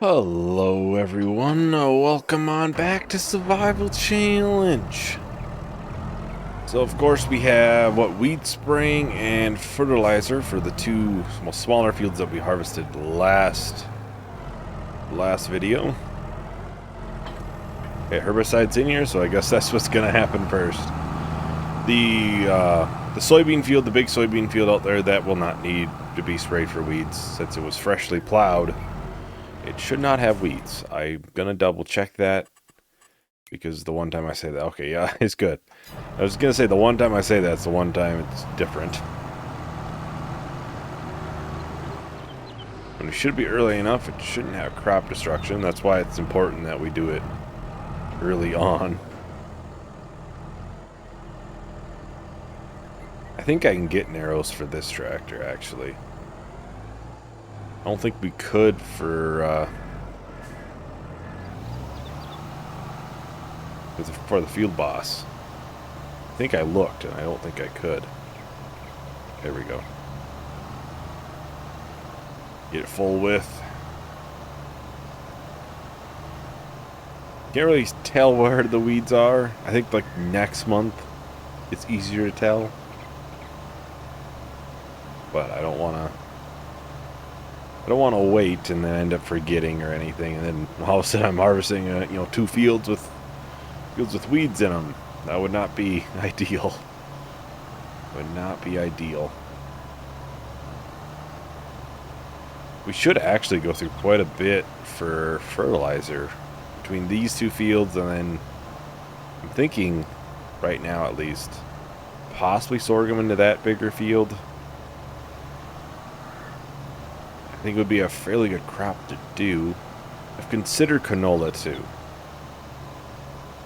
Hello everyone, welcome on back to Survival Challenge. So of course we have weed spraying and fertilizer for the two smaller fields that we harvested last video. Okay, herbicides in here, so I guess that's what's gonna happen first. The soybean field, the big soybean field out there, that will not need to be sprayed for weeds since it was freshly plowed. It should not have weeds. I'm gonna double check that because the one time I say that, okay, yeah, it's good. I was gonna say the one time I say that, it's the one time it's different. And it should be early enough. It shouldn't have crop destruction. That's why it's important that we do it early on. I think I can get narrows for this tractor, actually. I don't think we could for the field boss. I think I looked, and I don't think I could. There we go. Get it full width. Can't really tell where the weeds are. I think like next month it's easier to tell. But I don't want to wait and then end up forgetting or anything, and then all of a sudden I'm harvesting two fields with weeds in them. That would not be ideal. Would not be ideal. We should actually go through quite a bit for fertilizer between these two fields, and then I'm thinking right now at least possibly sorghum into that bigger field. I think it would be a fairly good crop to do. I've considered canola too.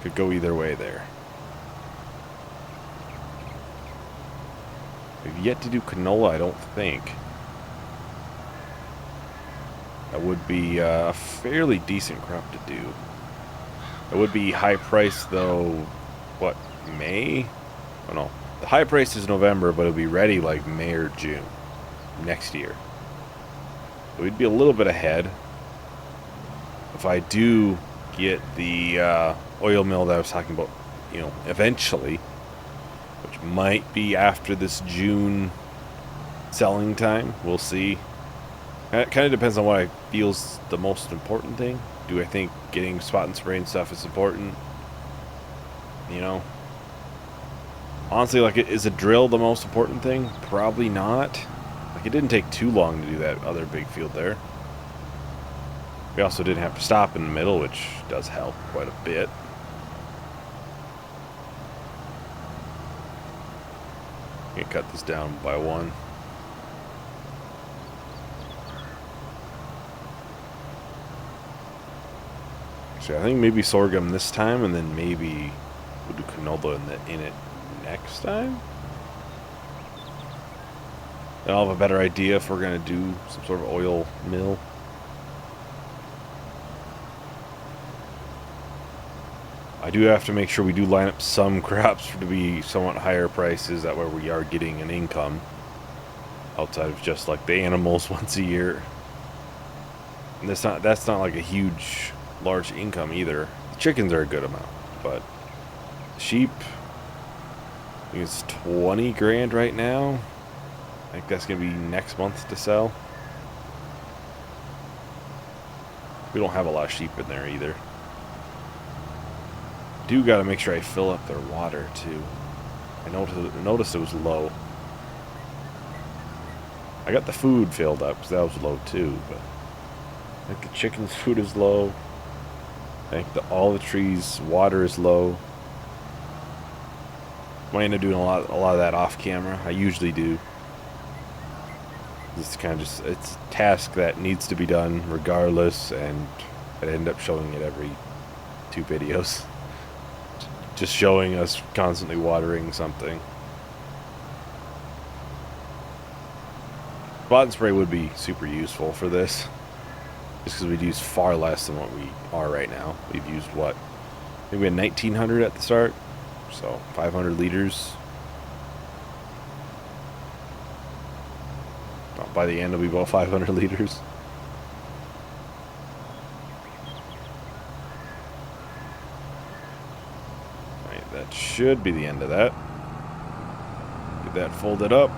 Could go either way there. I've yet to do canola, I don't think. That would be a fairly decent crop to do. It would be high price though, what, May? Oh no, the high price is November, but it'll be ready like May or June next year. We'd be a little bit ahead. If I do get the oil mill that I was talking about, eventually, which might be after this June selling time, we'll see. It kind of depends on what I feel's the most important thing. Do I think getting spot and spray and stuff is important? Honestly, like, is a drill the most important thing? Probably not. Like, it didn't take too long to do that other big field there. We also didn't have to stop in the middle, which does help quite a bit. I'm gonna cut this down by one. Actually, I think maybe sorghum this time, and then maybe we'll do canola in it next time. Then I'll have a better idea if we're going to do some sort of oil mill. I do have to make sure we do line up some crops to be somewhat higher prices. That way we are getting an income outside of just like the animals once a year. And that's not like a huge, large income either. The chickens are a good amount, but sheep, I think it's 20 grand right now. I think that's going to be next month to sell. We don't have a lot of sheep in there either. Do got to make sure I fill up their water too. I noticed it was low. I got the food filled up because that was low too, but I think the chicken's food is low. I think all the trees' water is low. Might end up doing a lot of that off camera. I usually do. It's kind of it's a task that needs to be done regardless, and I end up showing it every 2 videos. Just showing us constantly watering something. Spot and spray would be super useful for this, just because we'd use far less than what we are right now. We've used what? I think we had 1,900 at the start, so 500 liters. By the end, it'll be about 500 liters. that should be the end of that. Get that folded up.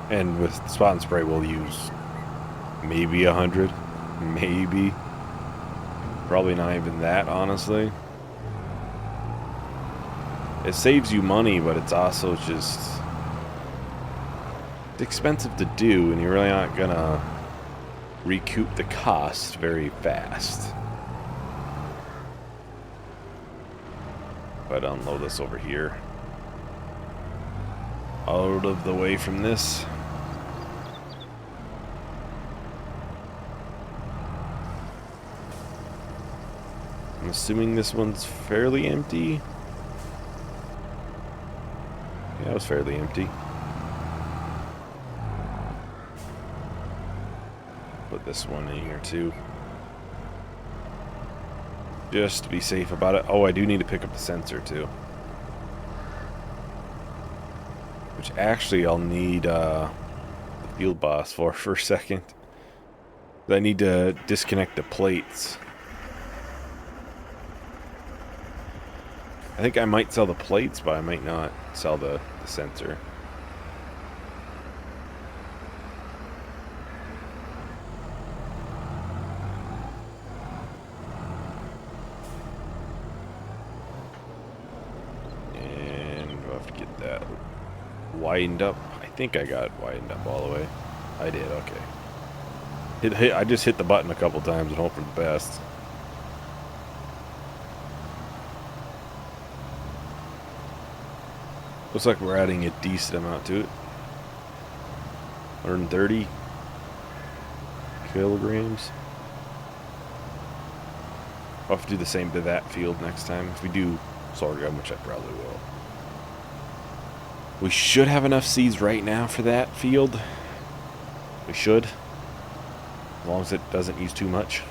And with spot and spray, we'll use maybe 100. Maybe. Probably not even that, honestly. It saves you money, but it's also just... it's expensive to do, and you're really not gonna recoup the cost very fast. If I unload this over here. Out of the way from this. I'm assuming this one's fairly empty. Yeah, it was fairly empty. Put this one in here too. Just to be safe about it. Oh, I do need to pick up the sensor too. Which actually I'll need the field boss for a second. I need to disconnect the plates. I think I might sell the plates, but I might not sell the sensor. And we'll have to get that widened up. I think I got it widened up all the way. I did, okay. I just hit the button a couple times and hope for the best. Looks like we're adding a decent amount to it. 130 kilograms. I'll have to do the same to that field next time. If we do sorghum, which I probably will. We should have enough seeds right now for that field. We should. As long as it doesn't use too much.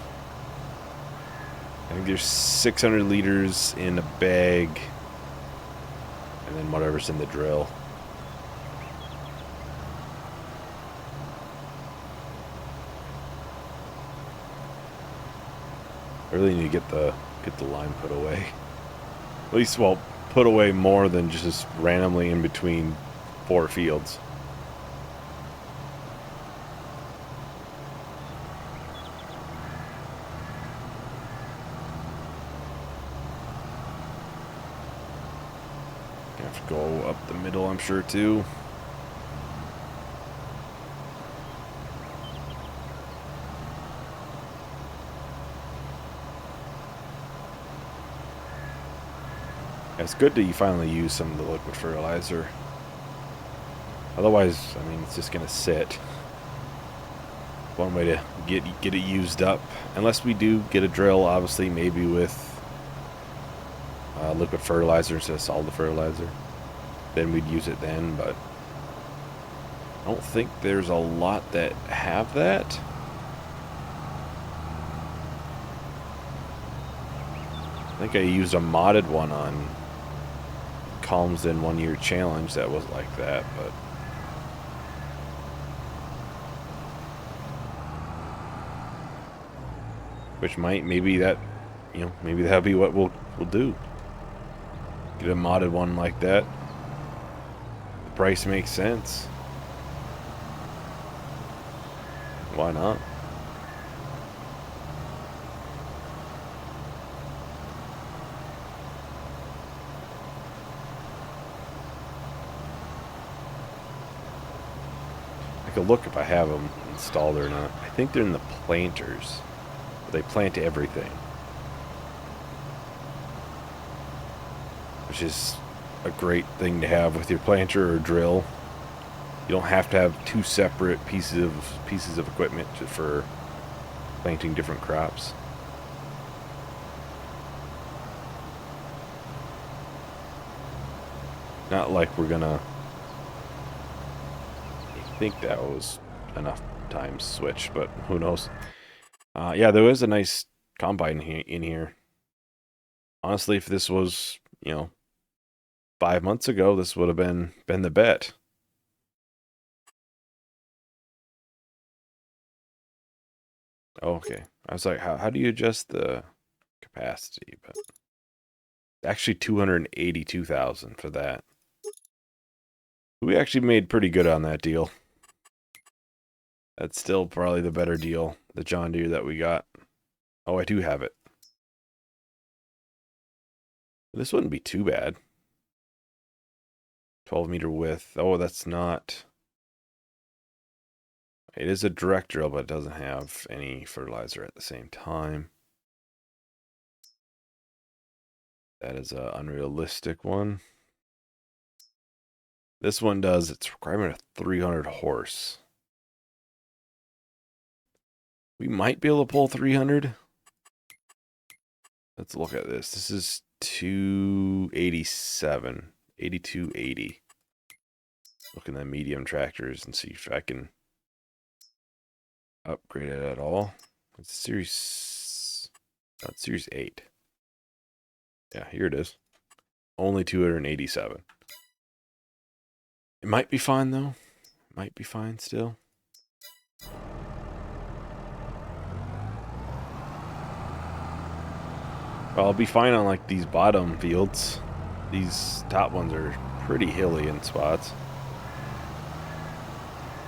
I think there's 600 liters in a bag. And then whatever's in the drill. I really need to get the line put away. At least, well, put away more than just randomly in between 4 fields. Have to go up the middle, I'm sure, too. It's good that you finally use some of the liquid fertilizer. Otherwise, I mean, it's just going to sit. One way to get it used up. Unless we do get a drill, obviously, maybe with liquid fertilizer instead of solid fertilizer. Then we'd use it then, but I don't think there's a lot that have that. I think I used a modded one on Calms in 1 year challenge that was like that, but which might, maybe that, you know, maybe that'll be what we'll do. Get a modded one like that. The price makes sense. Why not? I could look if I have them installed or not. I think they're in the planters. They plant everything. Which is a great thing to have with your planter or drill. You don't have to have 2 separate pieces of equipment for planting different crops. Not like we're gonna... I think that was enough times switch, but who knows. Yeah, there was a nice combine in here. Honestly, if this was, you know, 5 months ago, this would have been the bet. Oh, okay. I was like, how do you adjust the capacity? But actually 282,000 for that. We actually made pretty good on that deal. That's still probably the better deal, the John Deere that we got. Oh, I do have it. This wouldn't be too bad. 12-meter width. Oh, that's not... It is a direct drill, but it doesn't have any fertilizer at the same time. That is an unrealistic one. This one does, it's requirement of 300 horse. We might be able to pull 300. Let's look at this. This is 287, 8280. Look in the medium tractors and see if I can upgrade it at all. It's series, not series 8. Yeah, here it is. Only 287. It might be fine though. Might be fine still. I'll be fine on like these bottom fields. These top ones are pretty hilly in spots.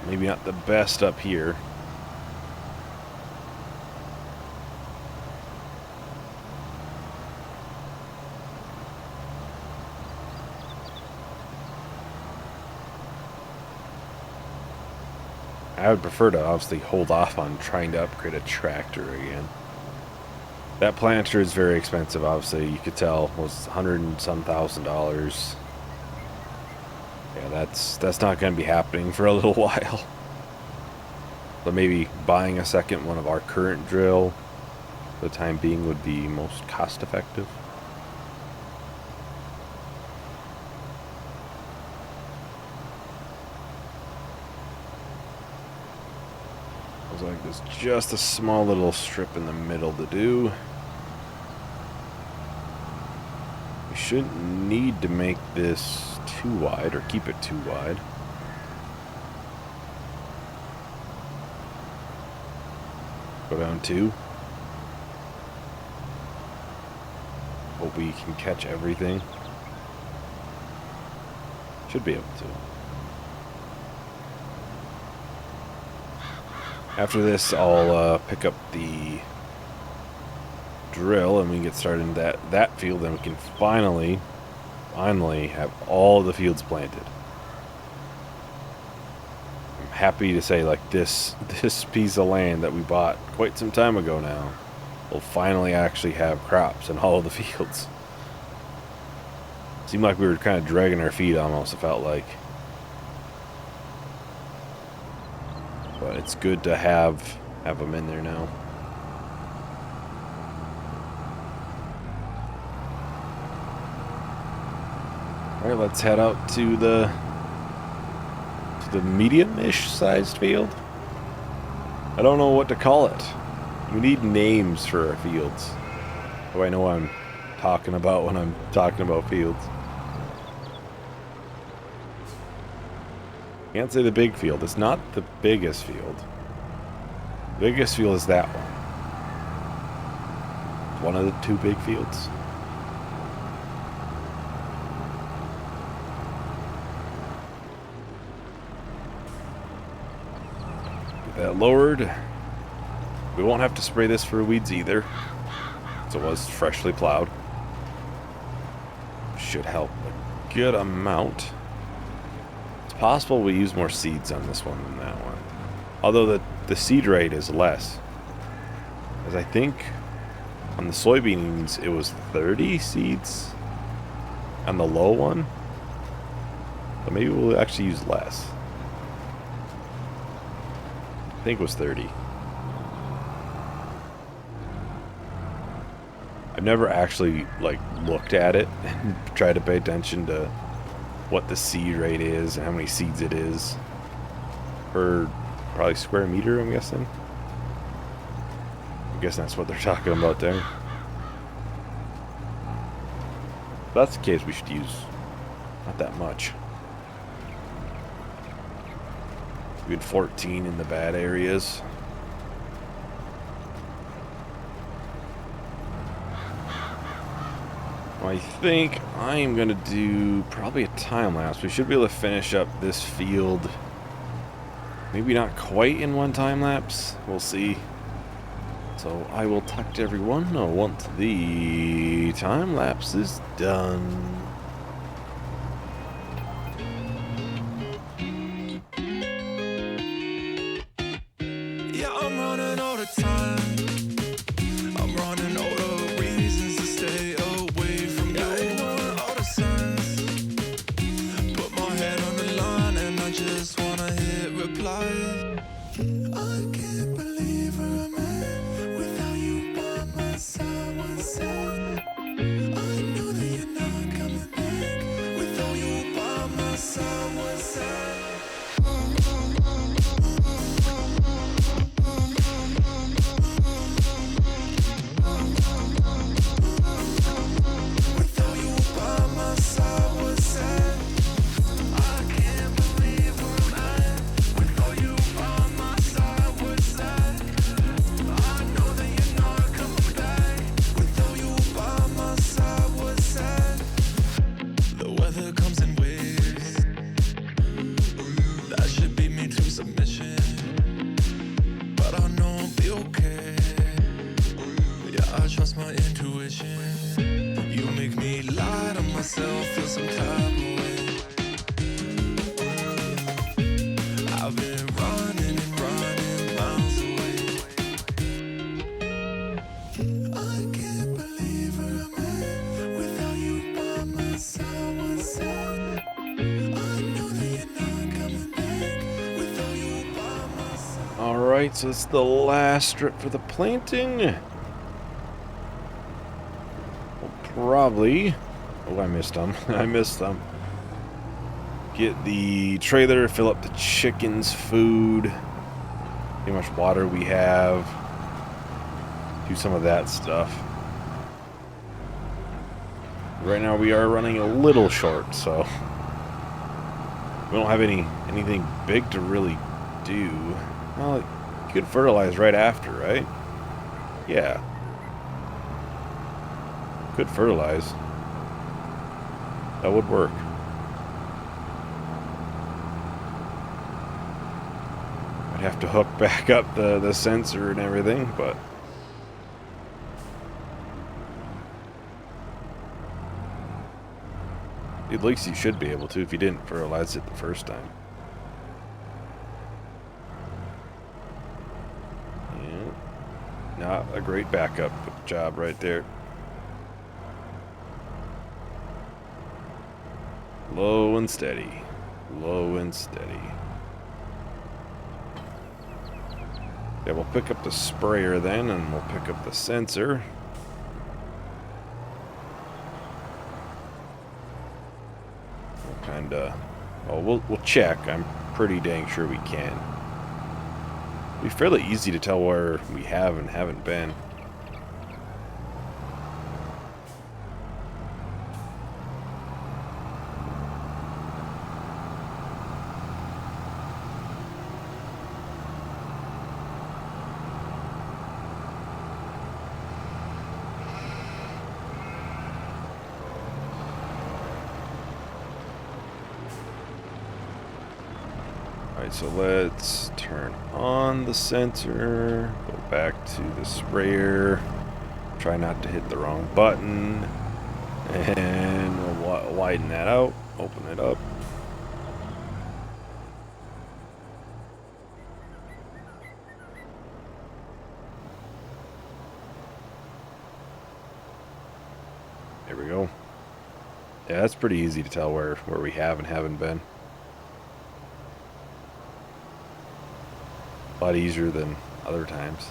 Maybe not the best up here. I would prefer to obviously hold off on trying to upgrade a tractor again. That planter is very expensive, obviously. You could tell it was $100 and some thousand. Yeah, that's not going to be happening for a little while. But maybe buying a second one of our current drill for the time being would be most cost effective. Looks like there's just a small little strip in the middle to do. We shouldn't need to make this too wide or keep it too wide. Go down 2. Hope we can catch everything. Should be able to. After this, I'll pick up the drill and we can get started in that field, and we can finally have all the fields planted. I'm happy to say, like, this piece of land that we bought quite some time ago now will finally actually have crops in all of the fields. Seemed like we were kind of dragging our feet almost, it felt like. But it's good to have them in there now. Alright, let's head out to the medium-ish sized field. I don't know what to call it. We need names for our fields. So I know what I'm talking about when I'm talking about fields. Can't say the big field. It's not the biggest field. The biggest field is that one. It's one of the 2 big fields. Get that lowered. We won't have to spray this for weeds either. So it was freshly plowed. Should help a good amount. It's possible we use more seeds on this one than that one. Although the seed rate is less. As I think on the soybeans it was 30 seeds on the low one. But maybe we'll actually use less. I think it was 30. I've never actually like looked at it and tried to pay attention to what the seed rate is and how many seeds it is per probably square meter, I'm guessing. I'm guessing that's what they're talking about there. If that's the case, we should use not that much. We had 14 in the bad areas. I think I'm going to do probably a time lapse. We should be able to finish up this field. Maybe not quite in one time lapse. We'll see. So I will talk to everyone once the time lapse is done. Yeah, I'm running out of time. I'm running out of reasons to stay away from you. Ignoring all the signs. Put my head on the line and I just wanna hit reply. I can't believe where I'm at without you by my side. One side. I know that you're not coming back without you by my side. One side. Trust my intuition. You make me lie to myself, feel some type of way. I've been running and running miles away. I can't believe where I'm at without you by my side. One side. I know that you're not coming back without you by my side. Alright, so it's the last strip for the planting. Probably. Oh, I missed them. I missed them. Get the trailer, fill up the chickens' food. See how much water we have. Do some of that stuff. Right now we are running a little short, so we don't have anything big to really do. Well, you could fertilize right after, right? Yeah. Could fertilize. That would work. I'd have to hook back up the sensor and everything, but at least you should be able to if you didn't fertilize it the first time. Yeah. Not a great backup job right there. Low and steady. Low and steady. Yeah, we'll pick up the sprayer then, and we'll pick up the sensor. We'll kinda... Oh, we'll check. I'm pretty dang sure we can. It'll be fairly easy to tell where we have and haven't been. Alright, so let's turn on the sensor, go back to the sprayer, try not to hit the wrong button, and we'll widen that out, open it up. There we go. Yeah, that's pretty easy to tell where we have and haven't been. A lot easier than other times.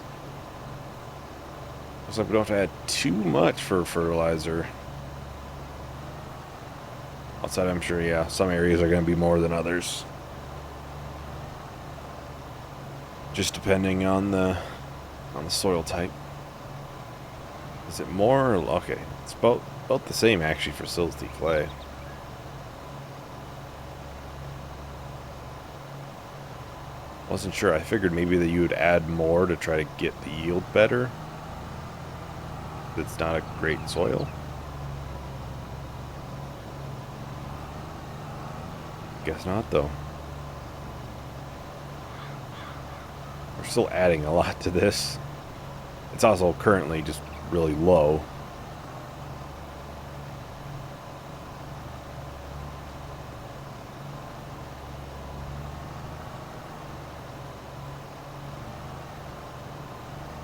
Looks like we don't have to add too much for fertilizer. Outside, I'm sure, yeah, some areas are going to be more than others. Just depending on the soil type. Is it more? Okay, it's about the same actually for silty clay. Wasn't sure. I figured maybe that you would add more to try to get the yield better. It's not a great soil. Guess not, though. We're still adding a lot to this. It's also currently just really low.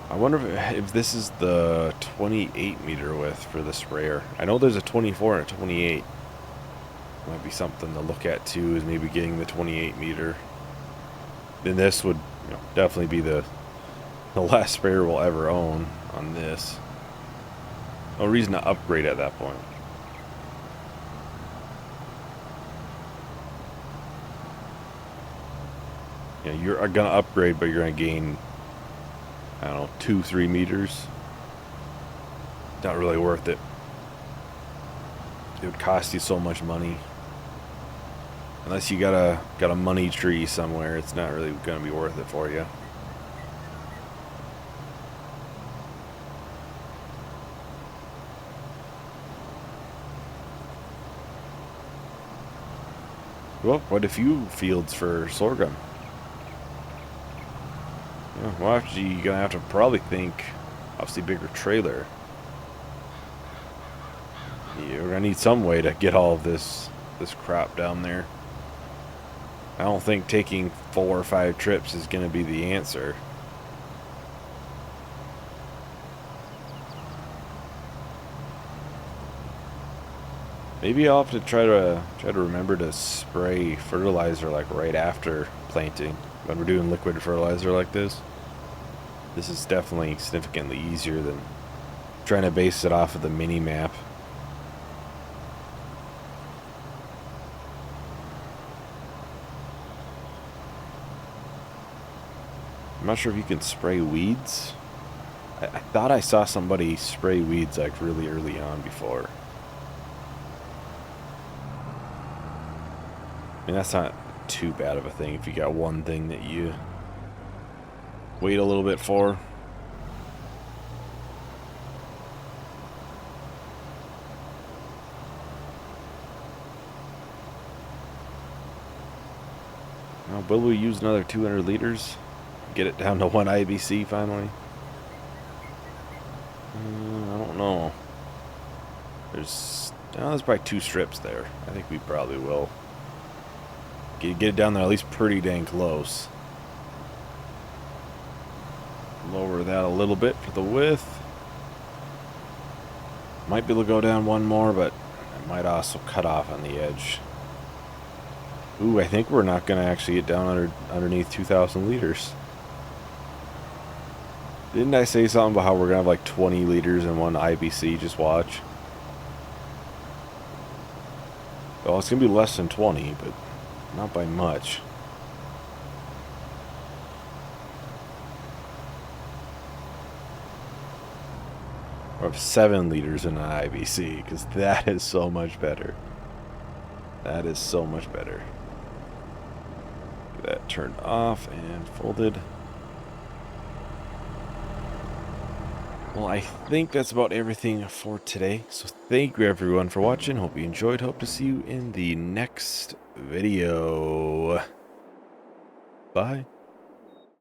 I wonder if this is the 28 meter width for the sprayer. I know there's a 24 and a 28. Might be something to look at too, is maybe getting the 28 meter. Then this would, you know, definitely be the last sprayer we'll ever own on this. No reason to upgrade at that point. Yeah, you're gonna upgrade, but you're gonna gain, I don't know, 2-3 meters. Not really worth it. It would cost you so much money. Unless you got a money tree somewhere, it's not really gonna be worth it for you. Well, quite a few fields for sorghum. Yeah, well, actually, you're gonna have to probably think, obviously, bigger trailer. You're gonna need some way to get all of this crop down there. I don't think taking 4 or 5 trips is gonna be the answer. Maybe I'll have to try to remember to spray fertilizer like right after planting when we're doing liquid fertilizer like this. This is definitely significantly easier than trying to base it off of the mini map. I'm not sure if you can spray weeds. I thought I saw somebody spray weeds like really early on before. I mean, that's not too bad of a thing if you got one thing that you wait a little bit for. Now, will we use another 200 liters? Get it down to 1 IBC finally? I don't know. There's probably 2 strips there. I think we probably will. Get it down there at least pretty dang close. Lower that a little bit for the width. Might be able to go down one more, but I might also cut off on the edge. Ooh, I think we're not going to actually get down underneath 2,000 liters. Didn't I say something about how we're going to have like 20 liters in 1 IBC? Just watch. Well, it's going to be less than 20, but not by much. Or 7 liters in an IBC, because that is so much better. That is so much better. Get that turned off and folded. Well, I think that's about everything for today. So thank you everyone for watching. Hope you enjoyed. Hope to see you in the next video. Bye.